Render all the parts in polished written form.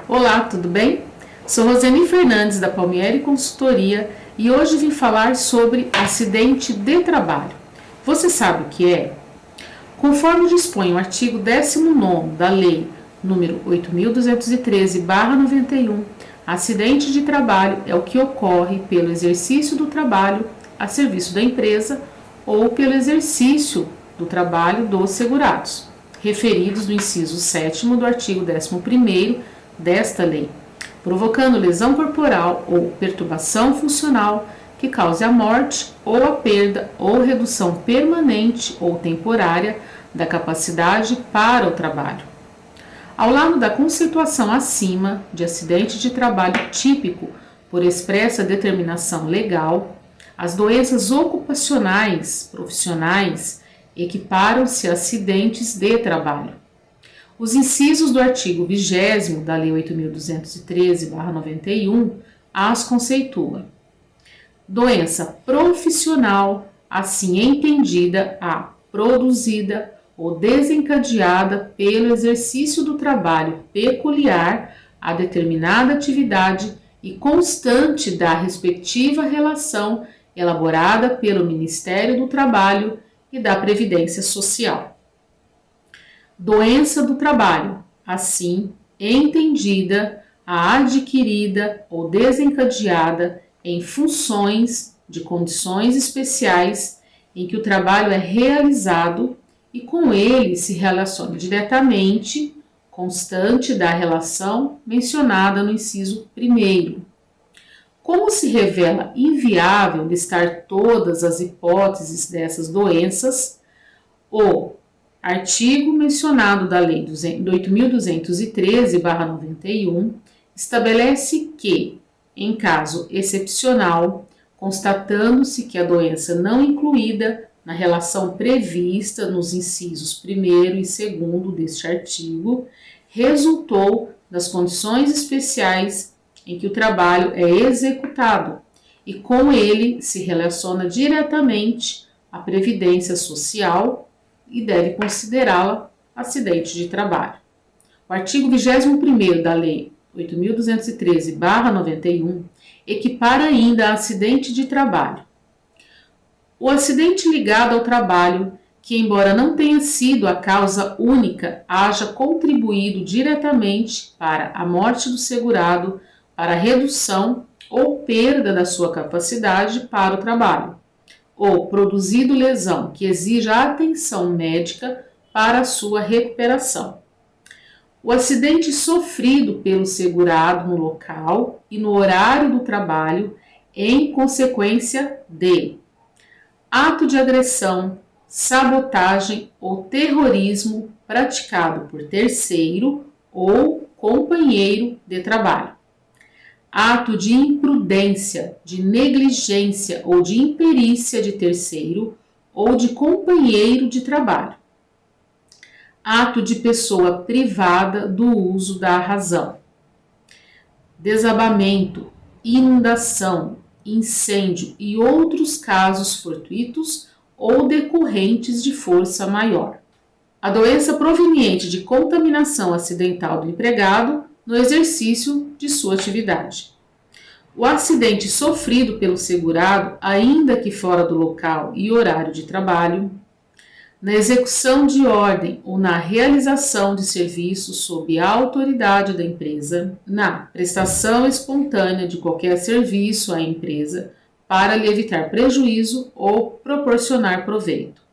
Olá, tudo bem? Sou Roseni Fernandes da Palmieri Consultoria e hoje vim falar sobre acidente de trabalho. Você sabe o que é? Conforme dispõe o artigo 19º da Lei nº 8.213/91, acidente de trabalho é o que ocorre pelo exercício do trabalho a serviço da empresa ou pelo exercício do trabalho dos segurados, referidos no inciso 7º do artigo 11º desta lei, provocando lesão corporal ou perturbação funcional que cause a morte ou a perda ou redução permanente ou temporária da capacidade para o trabalho. Ao lado da conceituação acima de acidente de trabalho típico por expressa determinação legal, as doenças ocupacionais profissionais equiparam-se a acidentes de trabalho. Os incisos do artigo 20º da Lei 8.213/91 as conceitua. Doença profissional, assim entendida a produzida ou desencadeada pelo exercício do trabalho peculiar a determinada atividade e constante da respectiva relação elaborada pelo Ministério do Trabalho e da Previdência Social. Doença do trabalho, assim entendida a adquirida ou desencadeada em funções de condições especiais em que o trabalho é realizado e com ele se relaciona diretamente, constante da relação mencionada no inciso 1º. Como se revela inviável listar todas as hipóteses dessas doenças, o artigo mencionado da Lei 8.213/91 estabelece que, em caso excepcional, constatando-se que a doença não incluída na relação prevista nos incisos 1º e 2º deste artigo, resultou das condições especiais em que o trabalho é executado e com ele se relaciona diretamente a Previdência Social e deve considerá-la acidente de trabalho. O artigo 21º da Lei 8.213/91 equipara ainda a acidente de trabalho. O acidente ligado ao trabalho, que embora não tenha sido a causa única, haja contribuído diretamente para a morte do segurado, para a redução ou perda da sua capacidade para o trabalho, ou produzido lesão que exija atenção médica para a sua recuperação. O acidente sofrido pelo segurado no local e no horário do trabalho em consequência de ato de agressão, sabotagem ou terrorismo praticado por terceiro ou companheiro de trabalho. Ato de imprudência, de negligência ou de imperícia de terceiro ou de companheiro de trabalho. Ato de pessoa privada do uso da razão. Desabamento, inundação, incêndio e outros casos fortuitos ou decorrentes de força maior. A doença proveniente de contaminação acidental do empregado no exercício de sua atividade. O acidente sofrido pelo segurado, ainda que fora do local e horário de trabalho, na execução de ordem ou na realização de serviço sob a autoridade da empresa, na prestação espontânea de qualquer serviço à empresa para lhe evitar prejuízo ou proporcionar proveito.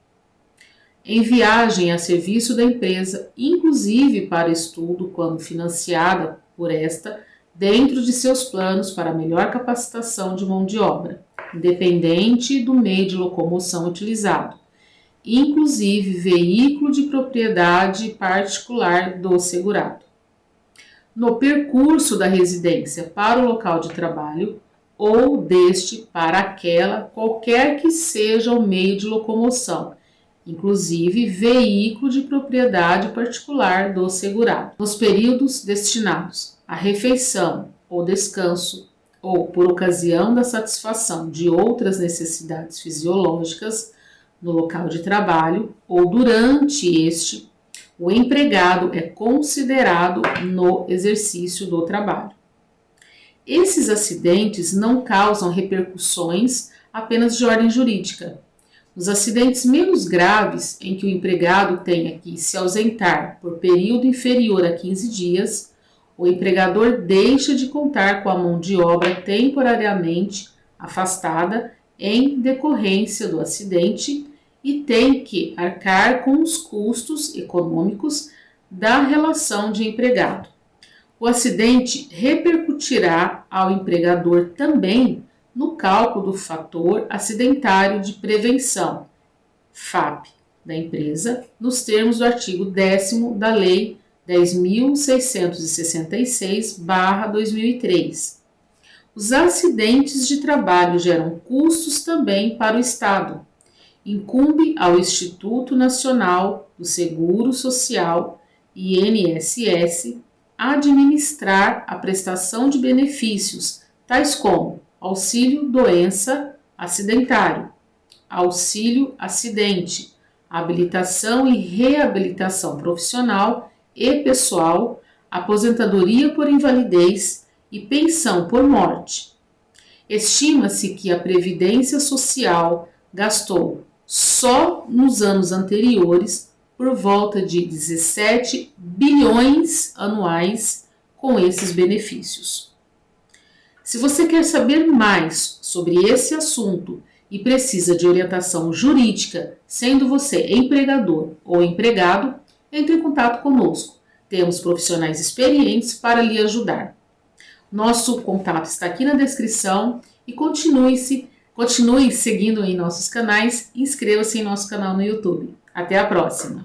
Em viagem a serviço da empresa, inclusive para estudo quando financiada por esta, dentro de seus planos para melhor capacitação de mão de obra, independente do meio de locomoção utilizado, inclusive veículo de propriedade particular do segurado. No percurso da residência para o local de trabalho ou deste para aquela, qualquer que seja o meio de locomoção, inclusive veículo de propriedade particular do segurado. Nos períodos destinados à refeição ou descanso ou por ocasião da satisfação de outras necessidades fisiológicas, no local de trabalho ou durante este, o empregado é considerado no exercício do trabalho. Esses acidentes não causam repercussões apenas de ordem jurídica. Nos acidentes menos graves, em que o empregado tenha que se ausentar por período inferior a 15 dias, o empregador deixa de contar com a mão de obra temporariamente afastada em decorrência do acidente e tem que arcar com os custos econômicos da relação de empregado. O acidente repercutirá ao empregador também no cálculo do fator acidentário de prevenção, FAP, da empresa, nos termos do artigo 10º da Lei 10.666/2003. Os acidentes de trabalho geram custos também para o Estado. Incumbe ao Instituto Nacional do Seguro Social, INSS, administrar a prestação de benefícios, tais como auxílio doença acidentário, auxílio acidente, habilitação e reabilitação profissional e pessoal, aposentadoria por invalidez e pensão por morte. Estima-se que a Previdência Social gastou só nos anos anteriores por volta de 17 bilhões anuais com esses benefícios. Se você quer saber mais sobre esse assunto e precisa de orientação jurídica, sendo você empregador ou empregado, entre em contato conosco. Temos profissionais experientes para lhe ajudar. Nosso contato está aqui na descrição e continue seguindo em nossos canais e inscreva-se em nosso canal no YouTube. Até a próxima!